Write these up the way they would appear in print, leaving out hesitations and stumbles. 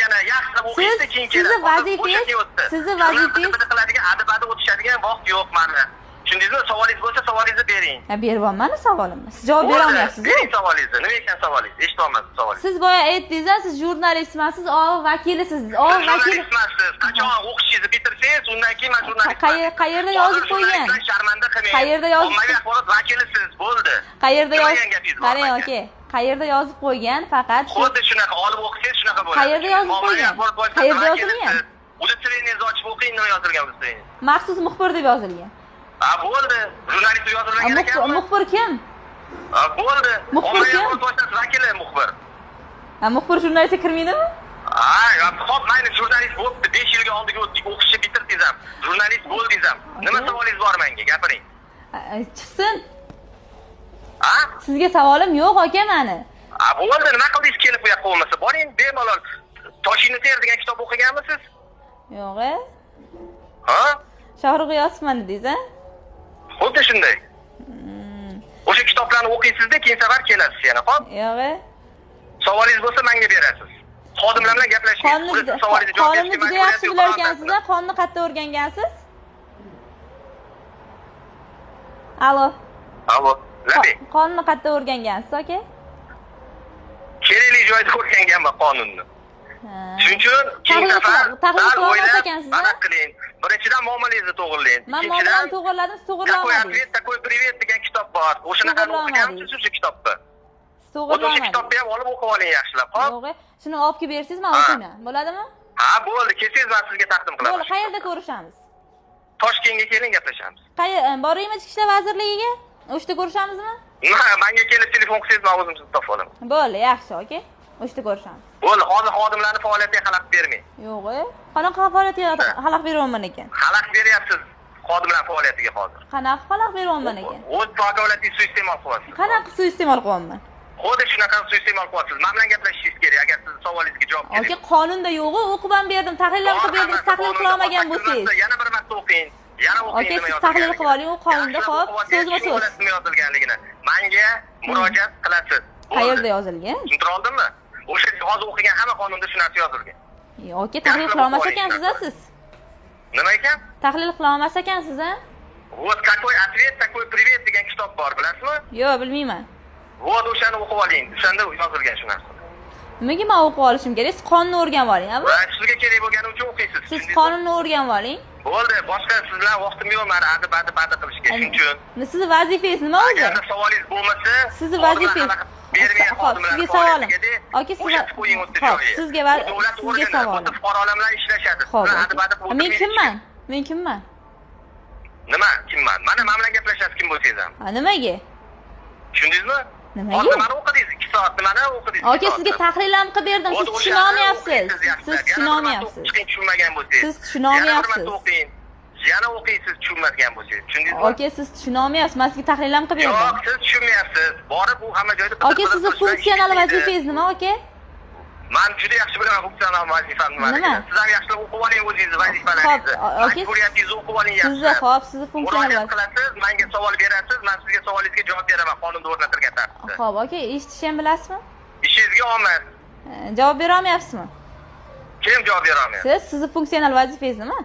yana yaxshilab o'qiysiz, keyin kelasiz. Sizni vazifangiz qiladigan adabada o'tishadigan vaqt yo'q mana. Tushundingizmi? Savolingiz bo'lsa savolingizni bering. Ha, beryapman savolimni. Siz javob bera olmayapsiz. Bering savolingizni. Nima ekan savolingiz? Eshitolmadim savolingizni. Siz boya aytdingiz, siz jurnalistmisiz, vakilisiz. Vakil. Qachon o'qishingizni bitirsangiz, undan keyin men jurnalist. Qayerda yozib qo'ygan? Sharmanda qilmang. Qayerda yozib? Ommaviy axborot vakilisiz, bo'ldi. Qayerda yozib? Qarang, aka. Qayerda yozib qo'ygan? Faqat xuddi shunaqa olib o'qisangiz shunaqa bo'ladi. Qayerda yozib qo'ygan? Qayerda yozilgan? Udostreniyingizni ochib o'qing, nima yozilgan udostreniyingiz? Maxsus muxbir deb yozilgan. Ha, bo'ldi. Jurnalist deb yozilgan ekanmi? Muxbir kim? Ha, bo'ldi. Muxbir kim? Vakili muxbir. Ha, muxbir jurnalistga kirmaydimi? Ha, xo'p, mayli jurnalist bo'libdi. 5 yilga oldiga o'qishni bitirdingiz ham. Jurnalist bo'ldingiz ham. Nima savolingiz bor menga? Gapiring. Chiqsin. Ha? Sizga savolim yo'q, aka meni. Ha, bo'ldi. Nima qildingiz kelib bu yoqqa bo'lmasa? Boring, bemalol. Toshingni ter degan kitob o'qiganmisiz? Yo'q. Ha? Shohruh G'iyosovman dedingiz, a? Xuddi shunday. O'sha kitoblarni o'qiysiz-da, keyin safar kelasiz yana, xo'p? Yo'q. Savolingiz bo'lsa menga berasiz. Xodimlar bilan gaplashing. Qonunni juda yaxshi bilar ekansiz-a? Qonni qayerda o'rgangansiz? Alo. Alo. Nima? Qonni qayerda o'rgangansiz, aka? Kerakli joyda o'rganganman qonunni. Shuning uchun keyin safar tahlil qilolmas ekansiz-a? Mana qiling. Birinchidan muomalangizni to'g'irlang. Men muomalamni to'g'irladim, siz to'g'irlamadingiz. Такой привет degan kitob bor. O'shanaqa o'qiganmisiz o'sha kitobni? O'sha kitobni ham olib o'qib oling yaxshilab, xo'p? Yo'q, shuni olib kelib bersangiz, men o'qiyman. Bo'ladimi? Ha, bo'ldi. Kelsangiz men sizga taqdim qilaman. Bo'ldi, qayerda ko'rishamiz? Toshkentga keling, gaplashamiz. Boraymi Ichki ishlar vazirligiga? O'shda ko'rishamizmi? Menga kelib telefon qilsangiz, men o'zim sizni topib olaman. Bo'ldi, yaxshi, aka. O'shda ko'rishamiz. Bo'ldi, hozir xodimlarning faoliyatiga xalaqit bermang. Yo'q, qanaqa faoliyatiga xalaqit beryapman ekan? Xalaqit beryapsiz xodimlar faoliyatiga hozir. Qanaqa xalaqit beryapman ekan? O'z vakolatingizni suiiste'mol qilyapsiz. Qanaqa suiiste'mol qilyapman? Xuddi shunaqa suiiste'mol qilyapsiz. Men bilan gaplashishingiz kerak agar siz savolingizga javob kerak. Aka, qonunda yo'q-ku, o'qib ham berdim, tahlillar qilib berdim, tahlil qila olmagan bo'lsangiz. Yana bir marta o'qing. Yana o'qing nima yozilgan. Aka, siz tahlil qilib oling, u qonunda xo'p, so'zma-so'z. Nima yozilganligini menga murojaat qilasiz. Qayerda yozilgan? Tushuntira oldimmi? O'sha hozir o'qigan hamma qonunda shu narsa yozilgan. Yo'q, tahlil qila olmas ekansiz-a siz? Nima ekan? Tahlil qila olmas ekansiz-a? Вот какой ответ, такой привет degan kitob bor, bilasizmi? Yo'q, bilmayman. Вот o'shani o'qib oling. O'shanda yozilgan shu narsa. Nimaga men o'qib olishim kerak? Siz qonunni o'rganib oling, a? Sizga kerak bo'lgani uchun o'qiysiz. Siz qonunni o'rganib oling. Bo'ldi, boshqa siz bilan vaqtim yo'q meni adab qilishga, shuning uchun. Sizni vazifangiz nima o'zi? Agar savolingiz bo'lmasa, sizni vazifangiz bermay xodimlar. Sizga savolim. Aka, sizga savolim. Fuqarolar bilan ishlashadi. Men kimman? Men kimman? Nima kimman? Mana men bilan gaplashasiz kim bo'lsangiz ham. Ha, nimaga? Tushundingizmi? Nimaga? Nimani o'qidingiz? 2 soat nimani o'qidingiz? Aka, sizga tahlil ham qilib berdim. Siz tushuna olmayapsiz. Siz tushuna olmayapsiz. Tushunmagan bo'lsangiz. Siz tushuna olmayapsiz. Yana o'qiysiz tushunmagan bo'lsangiz. Tushundingizmi? Aka, siz tushuna olmayapsiz. Men sizga tahlil ham qilib berdim. Yo'q, siz tushunmayapsiz. Borib u hamma joyda aka, sizning funksional vazifangiz nima, aka? Men juda yaxshi bilaman funksional vazifamni. Siz ham yaxshilab o'qib oling o'zingizni vazifalaringizni. Majburiyatingizni o'qib oling yaxshi. Sizni xo'p, sizni funksional qilasiz, menga savol berasiz, men sizga savolingizga javob beraman qonunda o'rnatilgan tartibda. Xo'p, aka, eshitishni ham bilasizmi? Ishingizga omad. Javob bera olmayapsizmi? Kim javob bera olmayapti? Sizning funksional vazifangiz nima?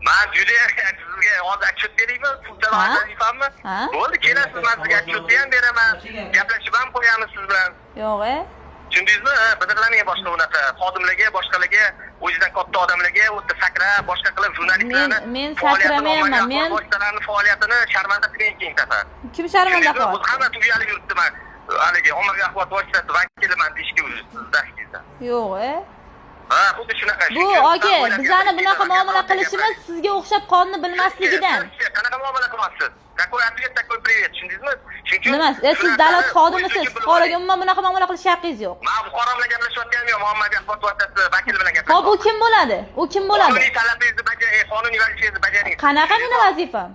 Men juda sizga hozir atchot beraymi? Funksional vazifammi? Bo'ldi, kelasiz, men sizga atchotni ham beraman. Gaplashib ham qo'yamiz siz bilan. Yo'q, tushundingizmi? Bidirlamang boshqa unaqa xodimlarga, boshqalarga, o'zidan katta odamlarga o'tda sakra, boshqa qilib jurnalistlarni men sakramayman. Men boshqalarning faoliyatini sharmanda qilgan keyin safar. Kim sharmanda qilyapti? Hamma tugaylik yuribdi men. Haligi ommaviy axborot vositasi vakiliman deyishga sizda. Yo'q, Ha, xuddi shunaqa. Bu aka, bizani bunaqa muomala qilishimiz sizga o'xshab qonunni bilmasligidan. Qanaqa muomala qilyapsiz? Какой ответ, такой привет. Tushundingizmi? Nima? Siz davlat xodimisiz. Fuqaroga umuman bunaqa muomala qilish haqqingiz yo'q. Men fuqaro bilan gaplashayotganim yo'q. Ommaviy axborot vositasi vakili bilan gaplashyapman. Hop, u kim bo'ladi? U kim bo'ladi? Qonuniy talabingizni bajaring, qonuniy vazifangizni bajaring. Qanaqa meni vazifam?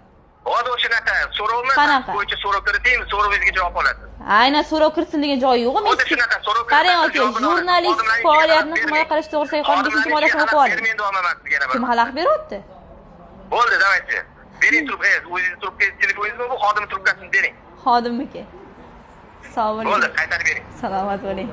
Hozir o'shanaqa so'rovmi? Bo'yicha so'rov kiriting, so'rovingizga javob olasiz. Aynan so'rov kiritsin degan joyi yo'q-ku. Men shunaqa so'rov kiriting. Qarang aka, jurnalist faoliyatini himoya qilish to'g'risidagi qonun 5-moddasini o'qib oling. Kim xalaqit beryapti? Bo'ldi, давайте. Bering trubkangizni, o'zingiz trubkangizni, telefoningizni bu xodim trubkasini bering. Xodimniki. Sog' bo'ling. Bo'ldi, qaytarib bering. Salomat bo'ling.